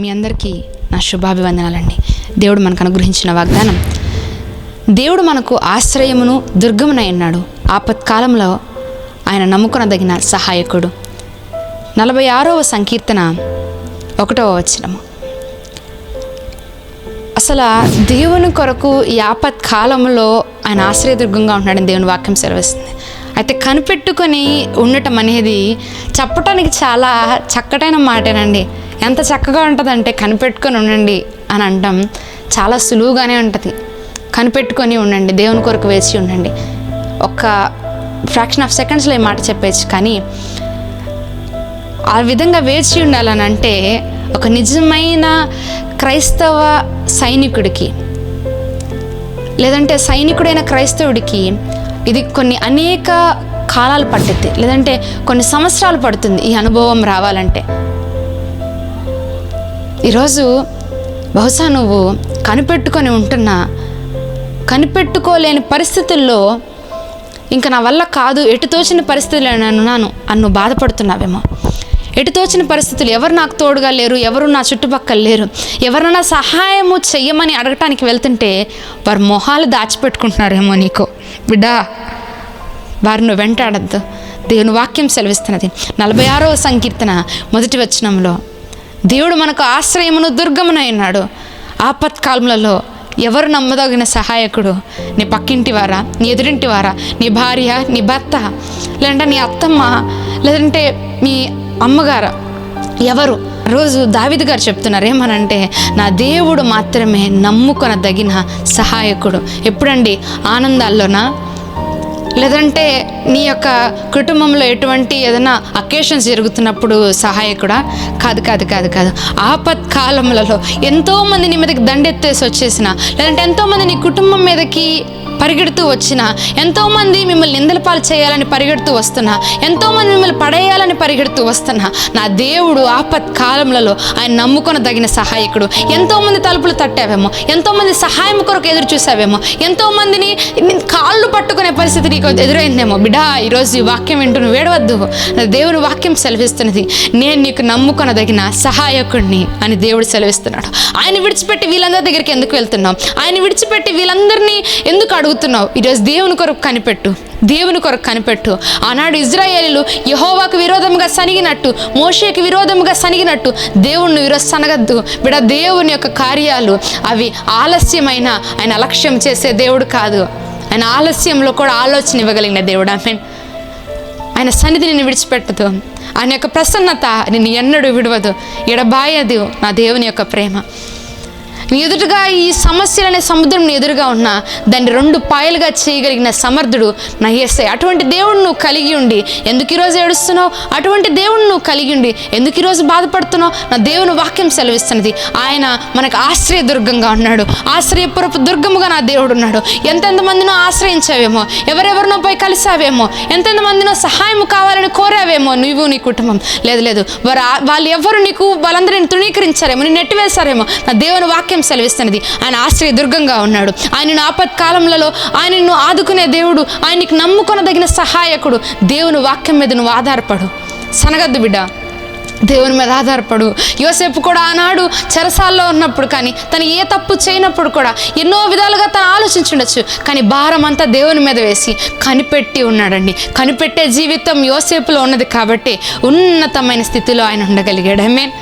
మీ అందరికీ నా శుభాభివందనాలండి. దేవుడు మనకు అనుగ్రహించిన వాగ్దానం, దేవుడు మనకు ఆశ్రయమును దుర్గమునై ఉన్నాడు, ఆపత్కాలంలో ఆయన నమ్ముకొనదగిన సహాయకుడు. 46వ సంకీర్తన 1వ వచనము. అసలు దేవుని కొరకు ఈ ఆపత్కాలంలో ఆయన ఆశ్రయదుర్గంగా ఉంటున్నాడని దేవుని వాక్యం సెలవిస్తుంది. అయితే కనిపెట్టుకొని ఉండటం అనేది చెప్పటానికి చాలా చక్కటైన మాటేనండి. ఎంత చక్కగా ఉంటుందంటే కనిపెట్టుకొని ఉండండి అని అంటాం, చాలా సులువుగానే ఉంటుంది. కనిపెట్టుకొని ఉండండి, దేవుని కొరకు వేచి ఉండండి. ఒక ఫ్రాక్షన్ ఆఫ్ సెకండ్స్లో ఈ మాట చెప్పేచ్చు, కానీ ఆ విధంగా వేచి ఉండాలని అంటే ఒక నిజమైన క్రైస్తవ సైనికుడికి, లేదంటే సైనికుడైన క్రైస్తవుడికి ఇది అనేక కాలాలు పట్టుద్ది, లేదంటే కొన్ని సంవత్సరాలు పడుతుంది ఈ అనుభవం రావాలంటే. ఈరోజు బహుశా నువ్వు కనిపెట్టుకొని ఉంటున్నా, కనిపెట్టుకోలేని పరిస్థితుల్లో ఇంకా నా వల్ల కాదు, ఎటు తోచిన పరిస్థితుల్లో నేనున్నాను అని నువ్వు బాధపడుతున్నావేమో. ఎటు తోచిన పరిస్థితులు, ఎవరు నాకు తోడుగా లేరు, ఎవరు నా చుట్టుపక్కల లేరు, ఎవరైనా సహాయము చెయ్యమని అడగటానికి వెళ్తుంటే వారు మొహాలు దాచిపెట్టుకుంటున్నారేమో నీకు. బిడ్డా, వారిని వెంటాడద్దు. దేవుని వాక్యం సెలవిస్తున్నది 46వ సంకీర్తన 1వ వచనంలో, దేవుడు మనకు ఆశ్రయమును దుర్గమునై ఉన్నాడు, ఆపత్కాలములలో ఎవరు నమ్మదగిన సహాయకుడు? నీ పక్కింటి వారా, నీ ఎదురింటి వారా, నీ భార్య, నీ భర్త, లేదంటే నీ అత్తమ్మ, లేదంటే మీ అమ్మగారు, ఎవరు? రోజు దావీదు గారు చెప్తున్నారు ఏమనంటే, నా దేవుడు మాత్రమే నమ్ముకొనదగిన సహాయకుడు. ఎప్పుడండి? ఆనందాల్లోనా, లేదంటే నీ యొక్క కుటుంబంలో ఎటువంటి ఏదైనా అకేషన్స్ జరుగుతున్నప్పుడు సహాయకుడా? కాదు కాదు కాదు కాదు ఆపత్కాలములలో ఎంతోమంది నీ మీదకి దండెత్తేసి వచ్చేసిన, లేదంటే ఎంతోమంది నీ కుటుంబం మీదకి పరిగెడుతూ వచ్చిన, ఎంతోమంది మిమ్మల్ని నిందల పాలు చేయాలని పరిగెడుతూ వస్తున్నా, ఎంతోమంది మిమ్మల్ని పడేయాలని పరిగెడుతూ వస్తున్నా, నా దేవుడు ఆపత్కాలములలో ఆయన నమ్ముకొనదగిన సహాయకుడు. ఎంతోమంది తలుపులు తట్టావేమో, ఎంతోమంది సహాయం కొరకు ఎదురు చూసావేమో, ఎంతోమందిని కాళ్ళు పట్టుకునే పరిస్థితి నీకు ఎదురైందేమో. బిడ్డా, ఈరోజు ఈ వాక్యం వింటూ నువ్వు ఏడవద్దు. దేవుని వాక్యం సెలవిస్తున్నది, నేను నీకు నమ్ముకొనదగిన సహాయకుడిని అని దేవుడు సెలవిస్తున్నాడు. ఆయన విడిచిపెట్టి వీళ్ళందరి దగ్గరికి ఎందుకు వెళ్తున్నావు? ఆయన విడిచిపెట్టి వీళ్ళందరినీ ఎందుకు అడుగుతున్నావు? ఈరోజు దేవుని కొరకు కనిపెట్టు, దేవుని కొరకు కనిపెట్టు. ఆనాడు ఇజ్రాయేలీలు యెహోవాకు విరోధముగా సనిగినట్టు, మోషేకి విరోధముగా సనిగినట్టు దేవుణ్ణి ఈరోజు సనగద్దు. బిడ్డ, దేవుని యొక్క కార్యాలు అవి ఆలస్యమైన ఆయన అలక్ష్యం చేసే దేవుడు కాదు. ఆయన ఆలస్యంలో కూడా ఆలోచన ఇవ్వగలిగిన దేవుడు. ఆయన సన్నిధి నిన్ను విడిచిపెట్టదు, ఆయన యొక్క ప్రసన్నత నిన్ను ఎన్నడూ విడవదు, ఎడబాయదు. నా దేవుని యొక్క ప్రేమ నీ ఎదురుగా, ఈ సమస్యలనే సముద్రం నీ ఎదురుగా ఉన్నా దాన్ని 2 పాయలుగా చేయగలిగిన సమర్థుడు నా యేసయ్య. అటువంటి దేవుడు నువ్వు కలిగి ఉండి ఎందుకు ఈరోజు ఏడుస్తున్నావు? అటువంటి దేవుడు నువ్వు కలిగి ఉండి ఎందుకు ఈరోజు బాధపడుతున్నావు? నా దేవుని వాక్యం సెలవిస్తున్నది, ఆయన మనకు ఆశ్రయదుర్గంగా ఉన్నాడు, ఆశ్రయపురపు దుర్గముగా నా దేవుడు ఉన్నాడు. ఎంతెంతమందినో ఆశ్రయించావేమో, ఎవరెవరినో పోయి కలిసావేమో, ఎంతెంతమందినో సహాయం కావాలని కోరావేమో నువ్వు, నీ కుటుంబం. లేదు లేదు, వాళ్ళు ఎవరు నీకు వాళ్ళందరినీ తృణీకరించారేమో, నేను నెట్టివేశారేమో. నా దేవుని వాక్యం సెలవిస్తున్నది, ఆయన ఆశ్రయ దుర్గంగా ఉన్నాడు. ఆయన ఆపత్కాలములలో ఆయనను ఆదుకునే దేవుడు, ఆయనకి నమ్ముకొనదగిన సహాయకుడు. దేవుని వాక్యం మీద నువ్వు ఆధారపడు, సనగద్దు బిడ్డ, దేవుని మీద ఆధారపడు. యోసేపు కూడా ఆనాడు చెరసాల్లో ఉన్నప్పుడు కానీ తను ఏ తప్పు చేయనప్పుడు కూడా ఎన్నో విధాలుగా తను ఆలోచించుండొచ్చు, కానీ భారం అంతా దేవుని మీద వేసి కనిపెట్టి ఉన్నాడండి. కనిపెట్టే జీవితం యోసేపులో ఉన్నది కాబట్టి ఉన్నతమైన స్థితిలో ఆయన ఉండగలిగాడు. ఆమేన్.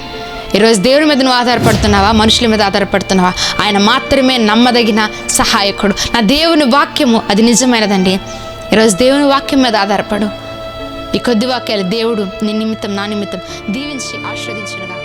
ఈరోజు దేవుని మీద నువ్వు ఆధారపడుతున్నావా? మనుషుల మీద ఆధారపడుతున్నావా? ఆయన మాత్రమే నమ్మదగిన సహాయకుడు. నా దేవుని వాక్యము అది నిజమైనదండి. ఈరోజు దేవుని వాక్యం మీద ఆధారపడు. ఈ కొద్ది వాక్యాలు దేవుడు నీ నిమిత్తం, నా నిమిత్తం దీవించి ఆశీర్వదించునుగా.